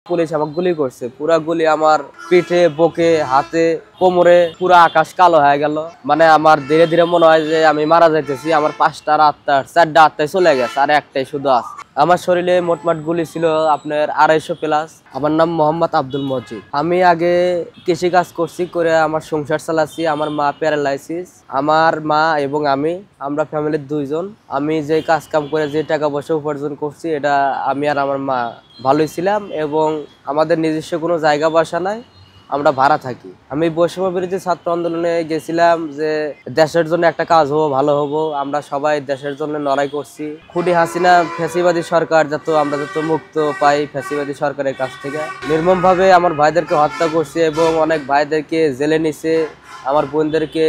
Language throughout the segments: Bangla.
পুলিশ আমাকে গুলি করছে, পুরা গুলি আমার পিঠে, বুকে, হাতে, কোমরে, পুরা আকাশ কালো হয়ে গেল। মানে আমার ধীরে ধীরে মনে হয় যে আমি মারা যাইতেছি। আমার 5টা আত্মার 4টা আত্মায় চলে গেছে, আর একটাই শুধু আছে। আমার শরীরে মোটমাট গুলি ছিল আপনার 250 প্লাস। আমার নাম মোহাম্মদ আব্দুল মজিদ। আমি আগে কৃষি কাজ করছি, করে আমার সংসার চালাচ্ছি। আমার মা প্যারালাইসিস, আমার মা এবং আমরা ফ্যামিলির 2 জন। আমি যে কাজ কাম করে যে টাকা পয়সা উপার্জন করছি, এটা আমি আর আমার মা ভালোই ছিলাম, এবং আমাদের নিজস্ব কোনো জায়গা বাসা নাই, আমরা ভাড়া থাকি। আমি বৈষম্য বিরোধী ছাত্র আন্দোলনে গেছিলাম যে দেশের জন্য একটা কাজ হবো, ভালো হবো। আমরা সবাই দেশের জন্য লড়াই করছি। খুনি হাসিনা ফ্যাসিবাদী সরকার আমরা মুক্ত পাই ফ্যাসিবাদী সরকারের কাছ থেকে। নির্মমভাবে আমার ভাইদেরকে হত্যা করছে এবং অনেক ভাইদেরকে জেলে নিছে, আমার বোনদেরকে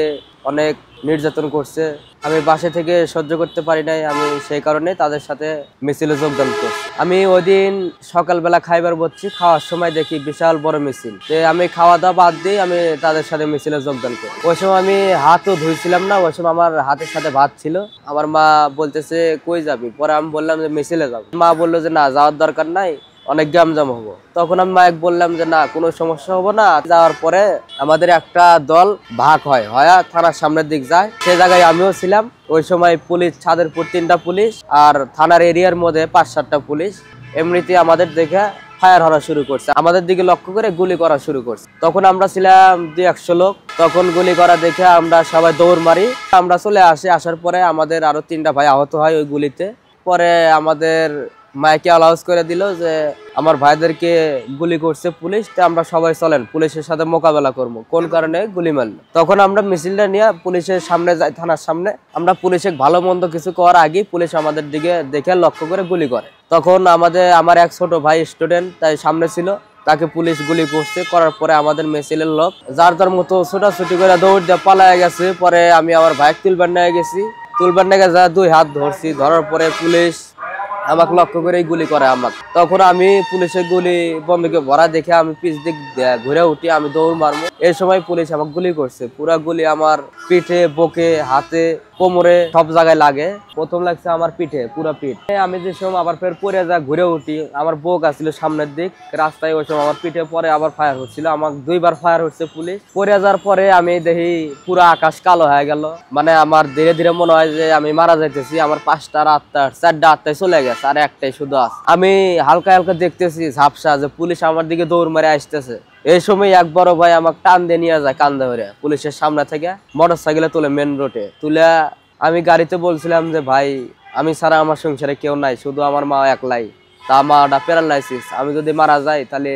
অনেক নির্যাতন করছে। আমি বাসা থেকে সহ্য করতে পারি নাই, আমি সেই কারণে তাদের সাথে মিছিলে যোগদান করছি। আমি ওই দিন সকালবেলা খাইবার বসছি, খাওয়ার সময় দেখি বিশাল বড় মিছিল। আমি খাওয়া দাওয়া বাদ দিয়ে আমি তাদের সাথে মিছিলে যোগদান করি। ওই সময় আমি হাতও ধুইছিলাম না, ওই সময় আমার হাতের সাথে ভাত ছিল। আমার মা বলতেছে কই যাবি? পরে আমি বললাম যে মিছিলে যাবো। মা বললো যে না, যাওয়ার দরকার নাই, অনেক গ্যামজাম হবো। তখন আমি মায়ের বললাম যে না, কোনো সমস্যা হবো না। যাওয়ার পরে আমাদের একটা দল ভাগ হয় থানার সামনের দিক যায়, সে জায়গায় আমিও ছিলাম। ওই সময় পুলিশ, ছাদেরপুর 3টা পুলিশ, আর থানার এরিয়ার মধ্যে 5-7টা পুলিশ এমনিতে আমাদের দেখে ফায়ার হওয়া শুরু করছে, আমাদের দিকে লক্ষ্য করে গুলি করা শুরু করছে। তখন আমরা ছিলাম 200 লোক। তখন গুলি করা দেখে আমরা সবাই দৌড় মারি। আমরা চলে আসি, আসার পরে আমাদের আরো 3টা ভাই আহত হয় ওই গুলিতে। পরে আমাদের মাইকে অ্যালাউন্স করে দিল যে আমার ভাইদেরকে গুলি করছে পুলিশ, আমরা সবাই চলেন পুলিশের সাথে মোকাবেলা করবো, কোন কারণে গুলি মারল। তখন আমরা মিছিলটা নিয়ে পুলিশের সামনে যাই, থানার সামনে। আমরা পুলিশে ভালো মন্দ কিছু করার আগে পুলিশ আমাদের দিকে দেখে লক্ষ্য করে গুলি করে। তখন আমার এক ছোট ভাই স্টুডেন্ট তাই সামনে ছিল, তাকে পুলিশ গুলি করছে। করার পরে আমাদের মিছিলের লোক যার যার মতো ছোটাছুটি করে দৌড় দিয়ে পালায় গেছে। পরে আমি আমার ভাই তুলবার নিয়ে গেছি, তুলবার নিয়ে যা 2 হাত ধরছি, ধরার পরে পুলিশ আমাকে লক্ষ্য করে গুলি করে আমাকে। তখন আমি পুলিশের গুলি বন্দুকে ভরা দেখে আমি পিছ দিক ঘুরে উঠি, আমি দৌড় মারবো। এই সময় পুলিশ আমাকে গুলি করছে, পুরা গুলি আমার পিঠে, বুকে, হাতে, কোমরে, সব জায়গায় লাগে। প্রথম লাগছে আমার পিঠে, পুরা পিঠ। আমি যে সময় আবার ফের পরে ঘুরে উঠি, আমার বুক আসছিল সামনের দিক রাস্তায়, ওই সময় আমার পিঠে পরে আবার ফায়ার হচ্ছিল। আমার 2বার ফায়ার হচ্ছে পুলিশ। পরে যাওয়ার পরে আমি দেখি পুরা আকাশ কালো হয়ে গেল। মানে আমার ধীরে ধীরে মনে হয় যে আমি মারা যাইতেছি। আমার 5টা আত্মার 4টা আত্মায় চলে গেছে, আর একটাই শুধু আছে। আমি হালকা হালকা দেখতেছি ঝাপসা যে পুলিশ আমার দিকে দৌড় মারে আসতেছে। এই সময় এক বড় ভাই আমাকে টান দিয়ে নিয়ে যায় কান্দে ধরে পুলিশের সামনে থেকে, মোটরসাইকেলে তুলে মেন রোডে তুলে। আমি গাড়িতে বলছিলাম যে ভাই, আমি ছাড়া আমার সংসারে কেউ নাই, শুধু আমার মা একলাই। তা মাটা প্যারালাইসিস, আমি যদি মারা যাই তাহলে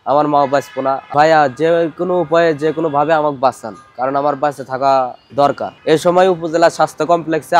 আমার মাও বাঁচবো না। ভাইয়া যে কোনো উপায়ে, যে কোনো ভাবে আমাকে বাঁচান, কারণ আমার বাঁচে থাকা দরকার। এই সময় উপজেলা স্বাস্থ্য কমপ্লেক্সে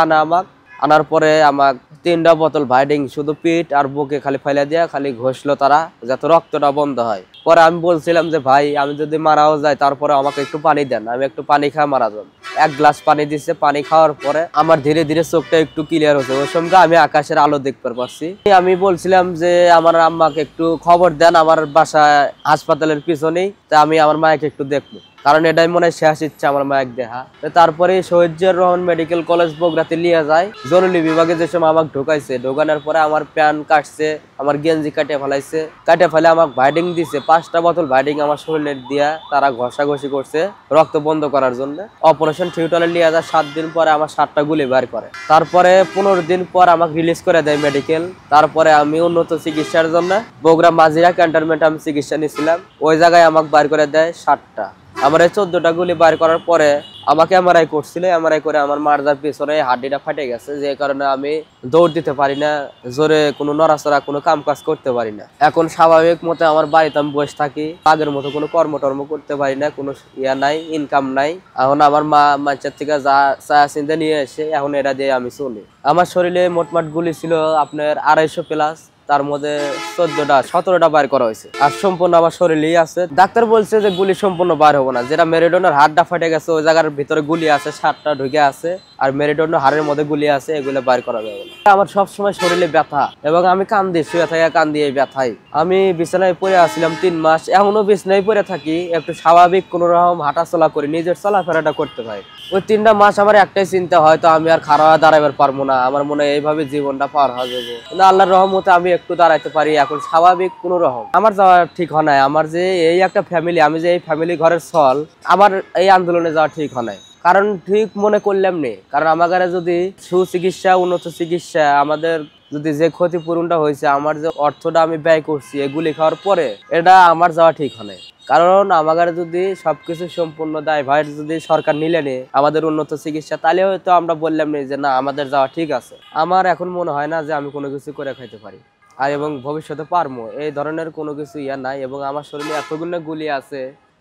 আনার পরে আমার 3টা বোতল ভাইডিং শুধু পিঠ আর বুকে খালি ফাইলা দিয়া খালি ঘষলো তারা, যাতে রক্তটা বন্ধ হয়। পরে আমি বলছিলাম যে ভাই, আমি যদি মারাও যাই তারপরে আমাকে একটু পানি দেন, আমি একটু পানি খাই মারা যাব। 1 গ্লাস পানি দিচ্ছে। পানি খাওয়ার পরে আমার ধীরে ধীরে চোখটা একটু ক্লিয়ার হচ্ছে। ওই সময় আমি আকাশের আলো দেখতে পারছি। আমি বলছিলাম যে আমার আম্মাকে একটু খবর দেন, আমার বাসা হাসপাতালের পিছনেই, তা আমি আমার মাকে একটু দেখবো, কারণ এটাই মনে হয় শেষ ইচ্ছা আমার মায়ের দেখা। তারপরে শহীদ জিয়াউর রহমান মেডিকেল কলেজ বগুড়াতে নিয়ে যায়। জরুরি বিভাগে যে সময় আমাকে ঢোকাইছে, ঢোকানোর পরে আমার প্যান কাটছে, আমার গেঞ্জি কাটে ফেলাইছে, কাটে ফেলে আমাকে ভাইডিং দিছে। 5টা বোতল ভাইডিং আমার শরীরে দিয়া তারা ঘষাঘষি করছে রক্ত বন্ধ করার জন্য। অপারেশন থিয়েটারে নিয়ে যায়। 7 দিন পরে আমার 7টা গুলি বের করে। তারপরে 15 দিন পর আমাকে রিলিজ করে দেয় মেডিকেল। তারপরে আমি উন্নত চিকিৎসার জন্য বগুড়া মাজিরা ক্যান্টনমেন্টে আমি চিকিৎসা নিয়েছিলাম। ওই জায়গায় আমাকে বের করে দেয় 7টা। আমার এই 14টা গুলি বার করার পরে আমাকে এমআরআই করছিল। এমআরআই করে আমার মারজার পিছনে হাড্ডিটা ফাটে গেছে, যে কারণে আমি দৌড় দিতে পারি না, জোরে কোনো নড়াচড়া, কোনো কাম কাজ করতে পারি না। এখন স্বাভাবিক মতো আমার বাড়িতে আমি বসে থাকি, আগের মতো কোনো কর্মটর্ম করতে পারি না, কোনো ইয়া নাই, ইনকাম নাই। এখন আমার মা মাছের থেকে যা চায়া চিন্তা নিয়ে এসে এখন এটা দিয়ে আমি চলি। আমার শরীরে মোটমাট গুলি ছিল আপনার 250 প্লাস, তার মধ্যে 17টা বার করা হয়েছে, আর সম্পূর্ণ আমার শরীরেই আছে। ডাক্তার বলছে যে গুলি সম্পূর্ণ বার হবো না, যেটা মেরুদণ্ডের হাড়টা ফাটে গেছে ওই জায়গার ভিতরে গুলি আছে, 7টা ঢুকে আছে, আর মেরুদণ্ড হাড়ের মধ্যে গুলি আছে, এগুলো বার করা যাবে না। আমার সবসময় শরীরে ব্যথা, এবং আমি কান্দি, শুয়ে থাকি কান্দি এই ব্যথায়। আমি বিছানায় পড়ে আসছিলাম 3 মাস, এখনো বিছানায় পড়ে থাকি, একটু স্বাভাবিক কোন রকম হাঁটাচলা করি, নিজের চলাফেরাটা করতে পারি। ওই 3টা মাস আমার একটাই চিন্তা, হয়তো আমি আর খাড়া দাঁড়াবার পারবো না, আমার মনে হয় এইভাবে জীবনটা পার হয়ে যাবো। কিন্তু আল্লাহর রহমতে আমি একটু দাঁড়াইতে পারি, এখন স্বাভাবিক কোনো রকম। আমার যাওয়া ঠিক হয় নাই। আমার যে এই একটা ফ্যামিলি, আমি যে এই ফ্যামিলি ঘরের ছল, আমার এই আন্দোলনে যাওয়া ঠিক হয় নাই। কারণ ঠিক মনে করলাম নেই, কারণ আমাদের যদি সুচিকিৎসা, উন্নত চিকিৎসা, আমাদের যদি যে ক্ষতিপূরণটা হয়েছে, আমার যে অর্থটা আমি ব্যয় করছি এগুলি খাওয়ার পরে, এটা আমার যাওয়া ঠিক হয় নাই। কারণ আমাদের যদি সবকিছু সম্পূর্ণ দায়ভার যদি সরকার নিলে নে আমাদের উন্নত চিকিৎসা, তাহলে হয়তো আমরা বললাম নি যে না আমাদের যাওয়া ঠিক আছে। আমার এখন মনে হয় না যে আমি কোনো কিছু করে খাইতে পারি আর এবং ভবিষ্যতে পারবো, এই ধরনের কোনো কিছু ইয়া নাই। এবং আমার শরীরে এতগুলো গুলি আছে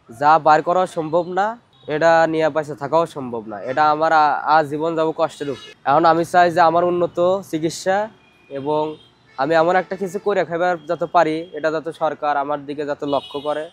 যা বার করা সম্ভব না, এটা নিয়ে পাশে থাকাও সম্ভব না। এটা আমার জীবন যাবো কষ্টের উপর। এখন আমি চাই যে আমার উন্নত চিকিৎসা এবং আমি এমন একটা কিছু করে খাইবার যাতে পারি, এটা যাতে সরকার আমার দিকে যাতে লক্ষ্য করে।